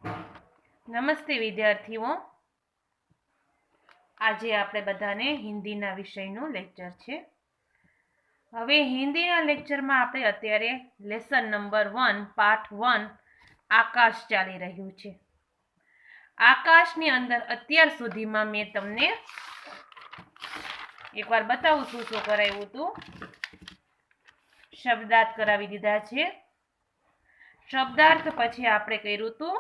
નમસ્તે વિદ્યાર્થીઓ, આજે આપણે બધાને હિન્દીના વિષયનું લેક્ચર છે. હવે હિન્દીના લેક્ચરમાં આપણે અત્યારે લેસન નંબર 1 પાઠ 1 આકાશ ચાલી રહ્યું છે. આકાશની અંદર અત્યાર સુધીમાં મેં તમને એકવાર બતાવું છું શું કરાવ્યું હતું. શબ્દાર્થ કરાવી દીધા છે. શબ્દાર્થ પછી આપણે કર્યું હતું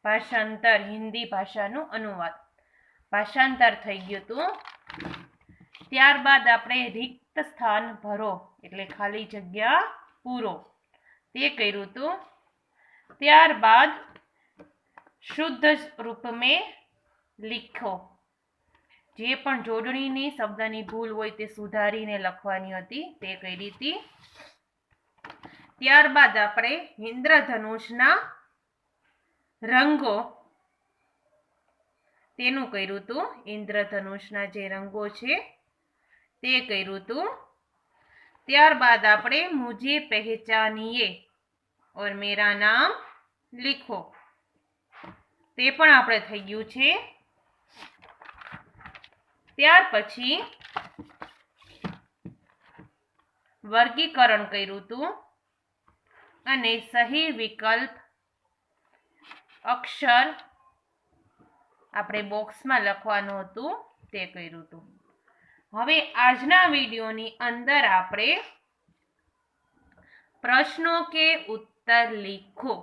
ભાષાંતર, હિન્દી ભાષાનું અનુવાદ, ભાષાંતર થઈ ગયું હતું. ત્યારબાદ આપણે રિક્ત સ્થાન ભરો એટલે ખાલી જગ્યા પૂરો તે કર્યું હતું. ત્યારબાદ શુદ્ધ રૂપ મેં લીખો, જે પણ જોડણીની શબ્દની ભૂલ હોય તે સુધારીને લખવાની હતી તે કરી હતી. ત્યારબાદ આપણે ઇન્દ્રધનુષના રંગો તેનું કર્યું હતું. ઇન્દ્રધનુષના જે રંગો છે તે કર્યું હતું. ત્યારબાદ આપણે મુझे पहचानिए और मेरा नाम लिखो તે પણ આપણે થઈ ગયું છે. ત્યાર પછી વર્ગીકરણ કર્યું હતું અને સહી વિકલ્પ અક્ષર આપણે બોક્સમાં લખવાનું હતું તે કર્યું હતું. હવે આજના વિડીયોની અંદર આપણે પ્રશ્નો કે ઉત્તર લીખો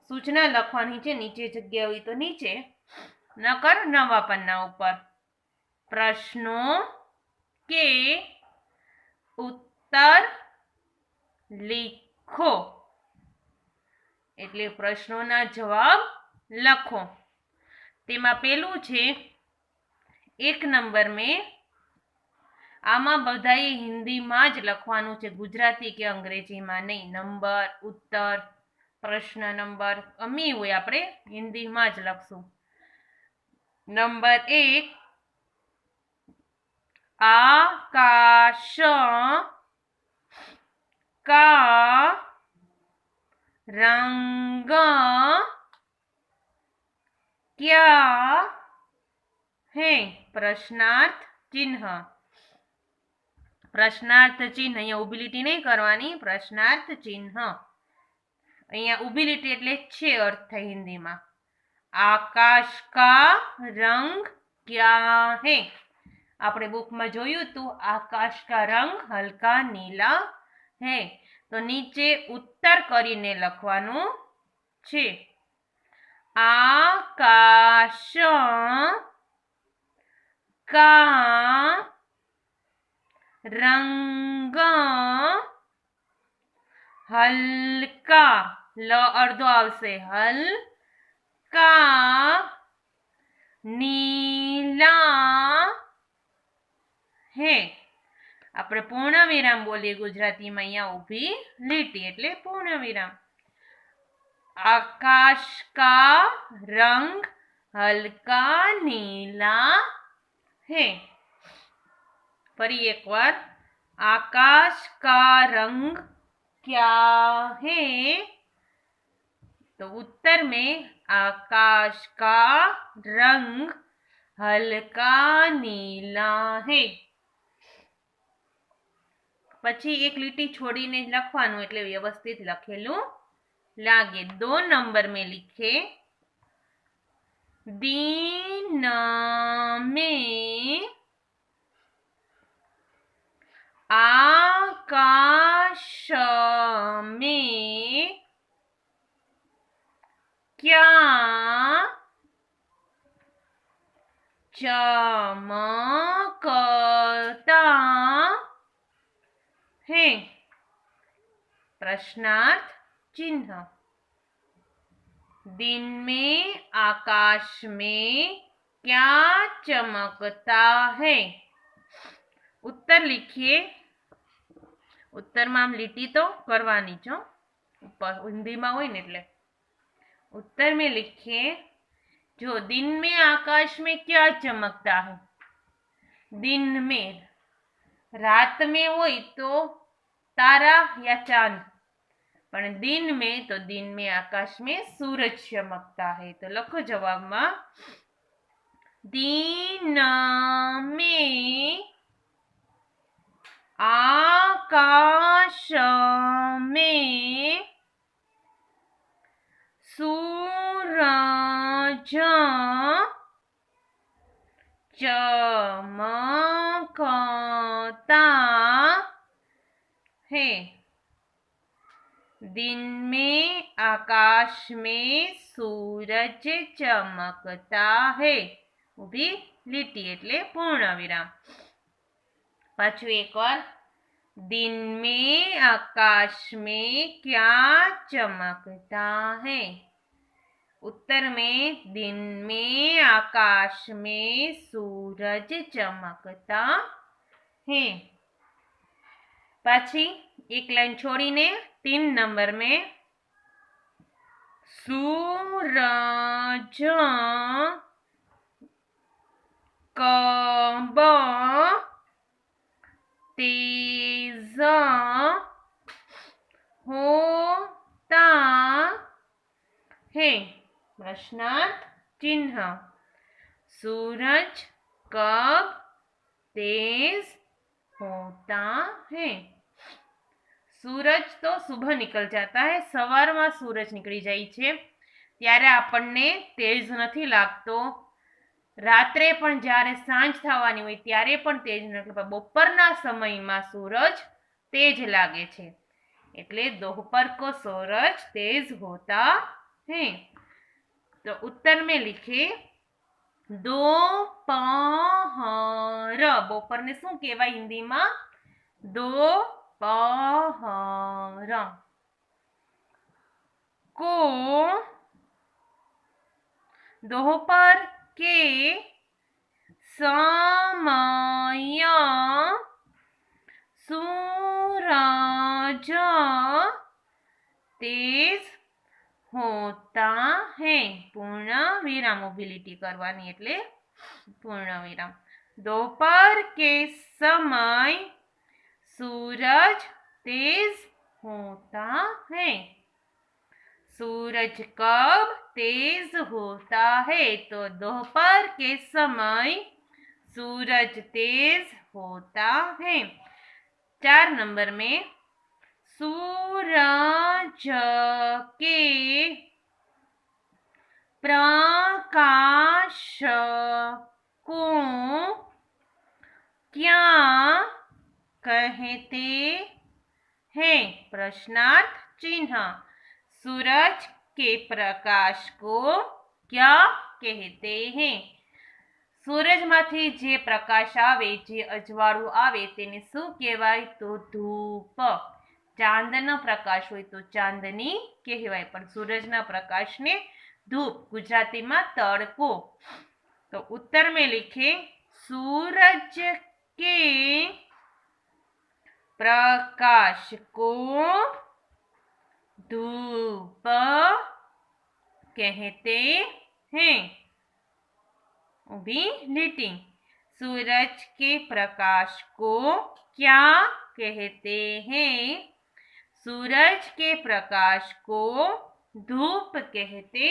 સૂચના લખવાની છે. નીચે જગ્યા હોય તો નીચે, નકર નવા પન્ના ઉપર પ્રશ્નો કે ઉત્તર લીખો એટલે પ્રશ્નોના જવાબ લખો. તેમાં પેલું છે 1 નંબર મેં, આમાં બધાએ હિન્દીમાં જ લખવાનું છે, ગુજરાતી કે અંગ્રેજીમાં નહીં. નંબર, ઉત્તર, પ્રશ્ન નંબર ગમે હોય આપણે હિન્દીમાં જ લખશું. નંબર 1, आकाश का रंग क्या है? प्रश्नार्थ चिन्ह. प्रश्नार्थ चिन्ह અહીંયા ઊભી લીટી નહીં કરવાની, પ્રશ્નાર્થ ચિહ્ન. અહીંયા ઊભી લીટી એટલે છે અર્થ થાય હિન્દીમાં. आकाश का रंग क्या है? આપણે બુકમાં જોયું હતું આકાશ કા રંગ હલકા નીલા હે. તો નીચે ઉત્તર કરીને લખવાનું છે. આકાશ કા રંગ હલકા, લ અર્ધો આવશે, હલકા નીલા હે. આપણે પૂર્ણ વિરામ બોલીએ ગુજરાતીમાં, અહીંયા ઊભી લીટી એટલે પૂર્ણ વિરામ. આકાશ કા રંગ હલકા નીલા હે. ફરી એકવાર, આકાશ કા રંગ क्या है? तो उत्तर में आकाश का रंग हल्का नीला है. પછી એક લીટી છોડીને લખવાનું એટલે વ્યવસ્થિત લખેલું લાગે. 2 નંબર में लिखे दिन में आकाश में क्या चमकता है? प्रश्नार्थ चिन्ह. दिन में आकाश में क्या चमकता है? उत्तर लिखिए. उत्तરમાં આમ લીટી તો કરવાની છો ઉપર, હિન્દીમાં હોય ને એટલે. उत्तर में लिखिए, जो दिन में आकाश में क्या चमकता है? दिन में रात में હોય તો તારા યા ચાંદ, पण दिन में, तो दिन में आकाश में सूरज चमकता है। तो लखो जवाब में, दिन में आकाश में सूरज चमकता है। दिन में आकाश में सूरज चमकता है। ऊभी લીટી એટલે પૂર્ણ વિરામ। पाछू एक बार, दिन में आकाश में क्या चमकता है? उत्तर में, दिन में आकाश में सूरज चमकता है। पाछी एक लाइन छोड़ीने 3 नंबर में, सूरज कब तेज होता है? प्रश्नार्थ चिन्ह। सूरज कब तेज होता है? सूरज तो सुबह निकल जाता है, सवार में सूरज निकली जाए छे त्यारे आपणने तेज नहीं लागतो। रात्रे पण ज्यारे सांज थवानी होय त्यारे पण तेज न लागे, बपोरना समय में सूरज तेज लागे छे, एटले दोपहर को सूरज तेज होता है। तो उत्तर में लिखे दोपहर। बपोर ने शू कहेवाय हिंदी में? दोपहर। को दोपहर के समय सूरज तेज होता है। पूर्ण विराम ऊभी લીટી करवानी એટલે पूर्ण विराम। दोपहर के समय सूरज तेज होता है। सूरज कब तेज होता है? तो दोपहर के समय सूरज तेज होता है। 4 नंबर में, सूरज के प्रकाश को क्या कहते हैं? प्रश्नार्थ चिन्ह। सूरज के प्रकाश को क्या कहते हैं? सूरज मांथी जे प्रकाश आवे, जे अजवाळुं आवे तेने शुं कहेवाय? तो धूप। चांदनो प्रकाश होय तो चांदनी कहेवाय, पण सूरजना प्रकाश ने धूप, गुजराती में तड़को। तो उत्तर में लिखे सूरज के प्रकाश को धूप कहते हैं। ऊभी લીટી। सूरज के प्रकाश को क्या कहते हैं? सूरज के प्रकाश को धूप कहते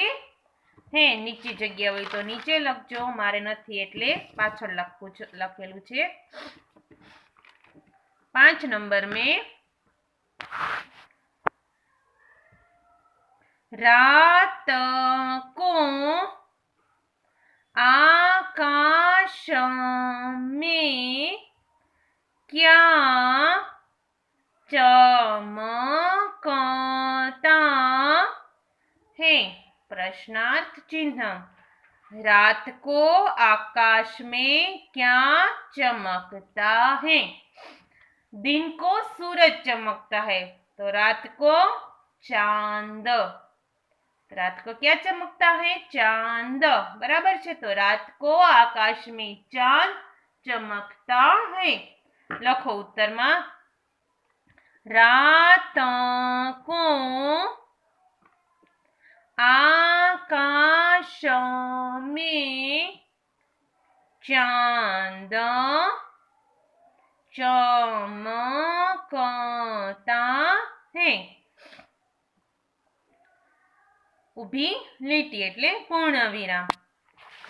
हैं। नीचे जग्या होय तो नीचे लखजो, मारे नथी एटले पाछळ लखेलुं छे। 5 नंबर में, रात को आकाश में क्या चमकता है? प्रश्नार्थ चिन्ह। रात को आकाश में क्या चमकता है? दिन को सूरज चमकता है, तो रात को चांद। रात को क्या चमकता है? चांद। बराबर है। तो रात को आकाश में चांद चमकता है। लखो उत्तर में, रात को आकाश में चांद चमकता है। ऊभी લીટી એટલે પૂર્ણ વિરામ।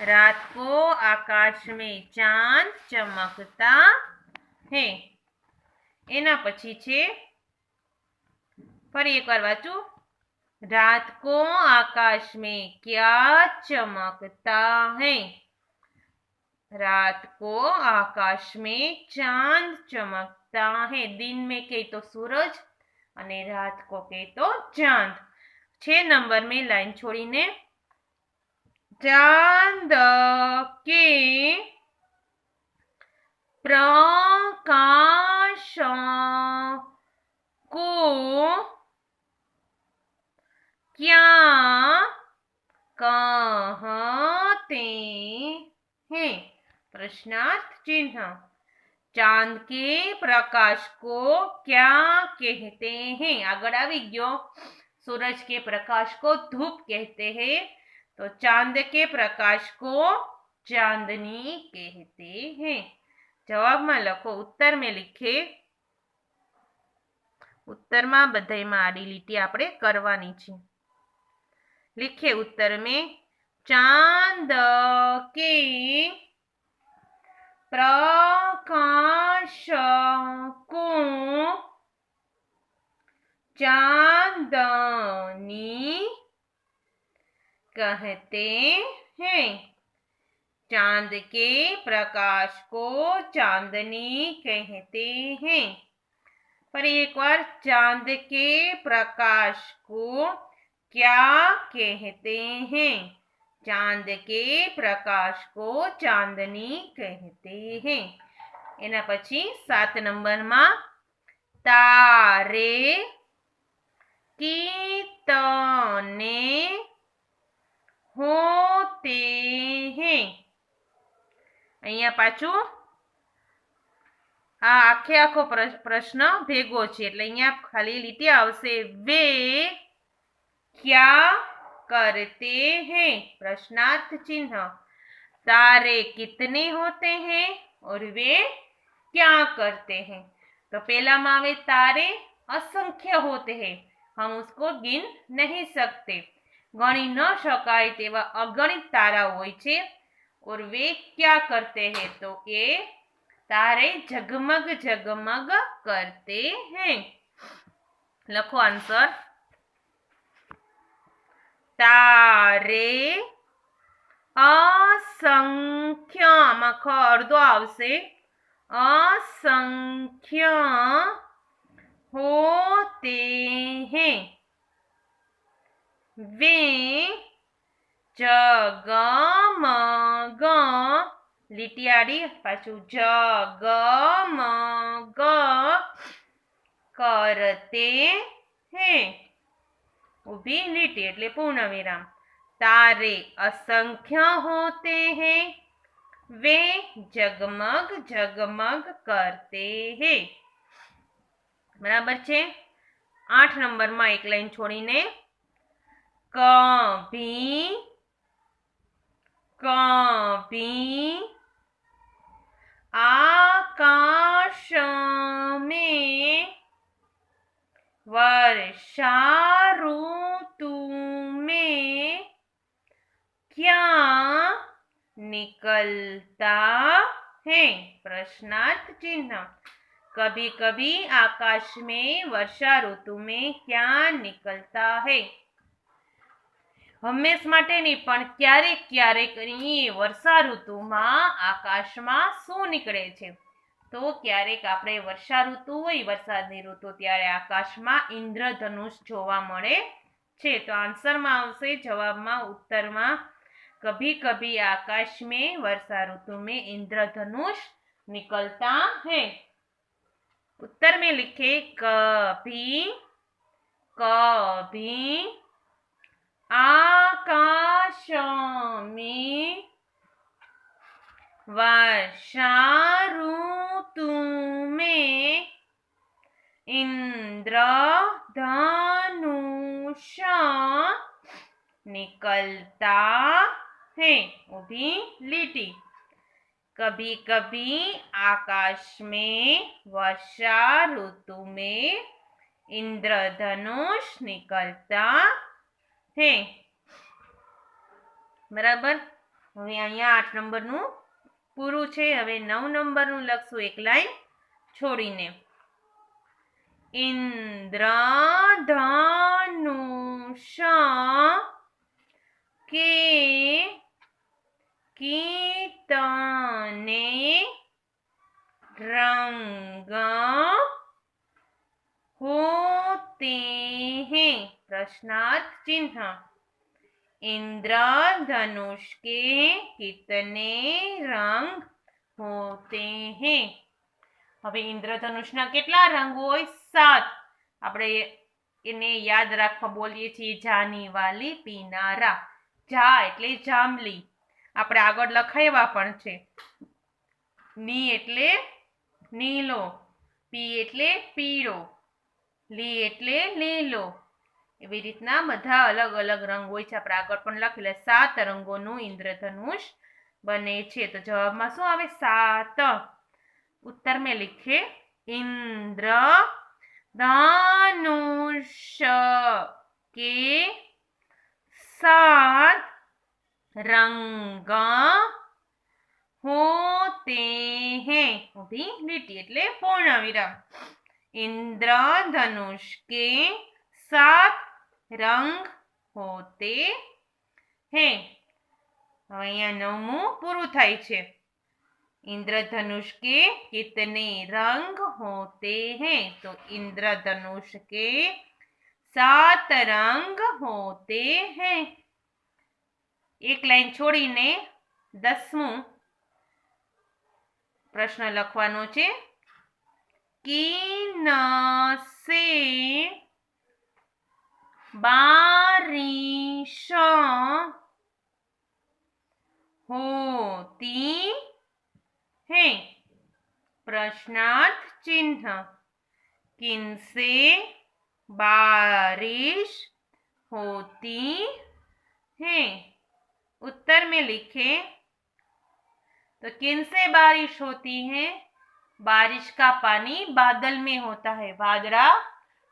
रात को आकाश में चांद चमकता है। एना पछी छे फरी एक बार वाचू। रात को आकाश में क्या चमकता है। रात को आकाश में चांद चमकता है। दिन में कहे तो सूरज અને रात को कहे तो चांद। 6 नंबर में लाइन छोड़ीने चांद के प्रकाश को क्या कहते हैं। प्रश्नार्थ चिन्ह। चांद के प्रकाश को क्या कहते हैं। आगळ आवी गयो। सूरज के प्रकाश को धूप कहते हैं तो चांद के प्रकाश को चांदनी कहते हैं। जवाब में लखो। उत्तर में लिखे। उत्तर में बधाई में आड़ी लीटी आपणे करवानी छे। लिखे उत्तर में चांद के प्रकाश को चांदनी कहते हैं। चांद के प्रकाश को चांदनी कहते हैं। पर एक बार चांद के प्रकाश को क्या कहते हैं। चांद के प्रकाश को चांदनी कहते हैं। एना पछी 7 नंबर में तारे कितने होते हैं। अहींया पाछू आ आखे आखो प्रश्न भेगो छे એટલે અહીંયા ખાલી લીટી આવશે। वे क्या करते हैं। प्रश्नार्थ चिन्ह। तारे कितने होते हैं और वे क्या करते हैं। तो पहला में आवे तारे असंख्य होते हैं। हम उसको गिन नहीं सकते। गणी न शकाय तेवा अगणित तारा होय छे। और वे क्या करते हैं तो ये तारे जगमग जगमग करते हैं। लखो आंसर। तारे असंख्य में ख अर्धो आवशे। असंख्य होते हैं। वे जगमग લીટી આડી પાછું जगमग करते हैं। ऊभी લીટી એટલે પૂર્ણ વિરામ। तारे असंख्य होते हैं। वे जगमग जगमग करते हैं। बराबर छे। 8 नंबर में एक लाइन छोड़ीने कभी कभी आकाश में वर्षा ऋतु में क्या निकलता है। प्रश्नार्थ चिन्ह। कभी कभी आकाश में वर्षा ऋतु में क्या निकलता है। हमेश माटे नहीं पण क्यारेक क्यारेक वर्षा ऋतु में आकाश में शू निकळे छे। तो क्यारेक आपणे वर्षा ऋतु होय वरसादनी ऋतु त्यारे आकाश में इंद्रधनुष जोवा मळे छे। तो आंसर में आवशे जवाब में उत्तर में कभी कभी आकाश में वर्षा ऋतु में इंद्रधनुष निकलता है। उत्तर में लिखे कभी कभी आकाश में वर्षा ऋतु में इंद्रधनुष निकलता है। ऊभी લીટી। कभी कभी आकाश में वर्षा ऋतु में इंद्रधनुष निकलता है। બરાબર. હવે અહીંયા 8 નંબરનું પૂરું છે. હવે 9 નંબરનું લખશું એક લાઈન છોડીને. ઇન્દ્રધનુષ કે કિતને रंग होते हैं? प्रश्नार्थ चिन्ह. इंद्रधनुष के कितने रंग होते हैं? હવે ઇન્દ્રધનુષના કેટલા રંગ હોય? 7. આપણે એને યાદ રાખવા બોલીએ છીએ જાની વાલી પીનારા. જા એટલે જાંબલી, આપણે આગળ લખાવ્યા પણ છે. ની એટલે નીલો, પી એટલે પીળો, લી એટલે લીલો. એવી રીતના બધા અલગ અલગ રંગ હોય છે. આપણે આગળ પણ લખેલા 7 રંગોનું ઇન્દ્રધનુષ બને છે. તો જવાબમાં શું આવે? 7. उत्तर में लिखे इंद्रधनुष के 7 रंग होते हैं. ऊभी લીટી એટલે પૂર્ણ વિરામ. इंद्रधनुष के 7 रंग होते हैं. હવે અહીંયા 9મું પૂરું થાય છે. इंद्रधनुष के कितने रंग होते हैं? तो इंद्रधनुष के 7 रंग होते हैं. एक लाइन छोड़ीने 10मुं प्रश्न लखवानो छे. किनसे बारिश होती है? प्रश्नार्थ चिन्ह. किनसे बारिश होती है? उत्तर में लिखे. तो किनसे बारिश होती है? बारिश का पानी बादल में होता है. वादळा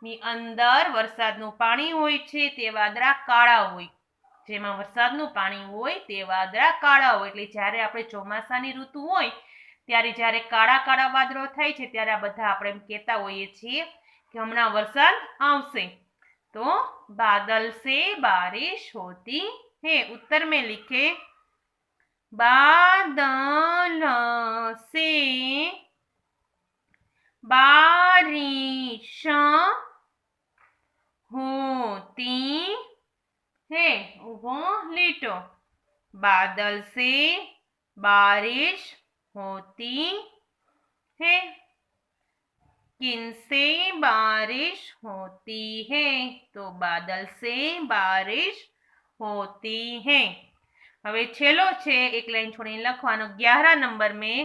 ની અંદર વરસાદનું પાણી હોય છે તે વાદળા કાળા હોય. જેમાં વરસાદનું પાણી હોય તે વાદળા કાળા હોય. એટલે જ્યારે આપણે ચોમાસાની ઋતુ હોય ત્યારે જ્યારે કાળા કાળા વાદળો થાય છે ત્યારે આ બધા આપણે કહેતા હોઈએ છીએ કે હમણાં વરસાદ આવશે. તો बादल से बारिश होती है. उत्तर में लिखे बादल से बारिश होती है. ऊभो लीटो. बादल से बारिश होती है. किनसे बारिश होती है? तो बादल से बारिश होती है. હવે છેલ્લો છે એક લાઈન છોડીને લખવાનો 11 નંબર में.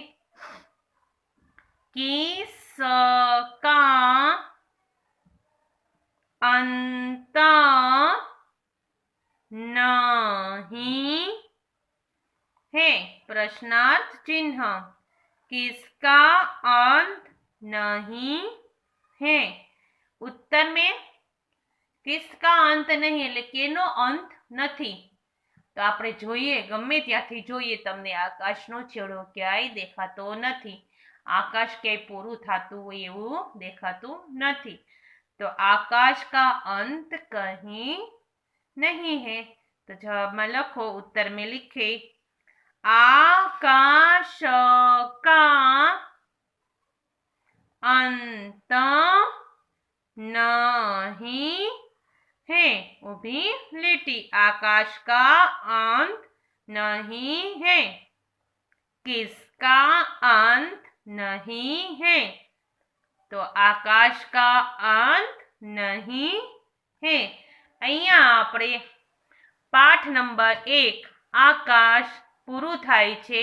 किसका अंत नहीं है? प्रश्नार्थ चिन्ह. किसका अंत नहीं है? उत्तर में किसका अंत नहीं એટલે કેનો અંત નથી. તો આપણે જોઈએ ગમે ત્યાંથી જોઈએ તમને આકાશનો છેડો ક્યાંય દેખાતો નથી. આકાશ ક્યાંય પૂરું થતું હોય એવું દેખાતું નથી. तो आकाश का अंत कहीं नहीं है. तो जवाब में लखो. उत्तर में लिखे आकाश का अंत नहीं है. ऊभी लीटी. आकाश का अंत नहीं है. किसका अंत नहीं है? तो आकाश का अंत नहीं है. અહીંયા આપણે પાઠ નંબર 1 આકાશ પૂરું થાય છે.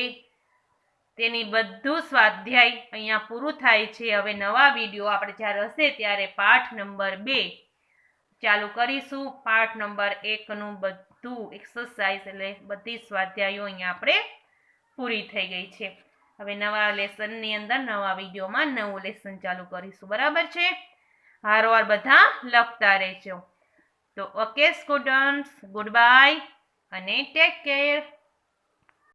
તેની બધું સ્વાધ્યાય અહીંયા પૂરું થાય છે. હવે નવા વિડીયો આપણે જ્યારે હશે ત્યારે પાઠ નંબર 2 ચાલુ કરીશું. પાઠ નંબર 1 નું બધું એક્સરસાઇઝ એટલે બધી સ્વાધ્યાયો અહીંયા આપણે પૂરી થઈ ગઈ છે. હવે નવા લેસનની અંદર નવા વિડીયોમાં નવું લેસન ચાલુ કરીશું. બરાબર છે? હારોહાર બધા લખતા રહેજો. તો ઓકે સ્ટુડન્ટ્સ, ગુડ બાય. અને ટેક કેર.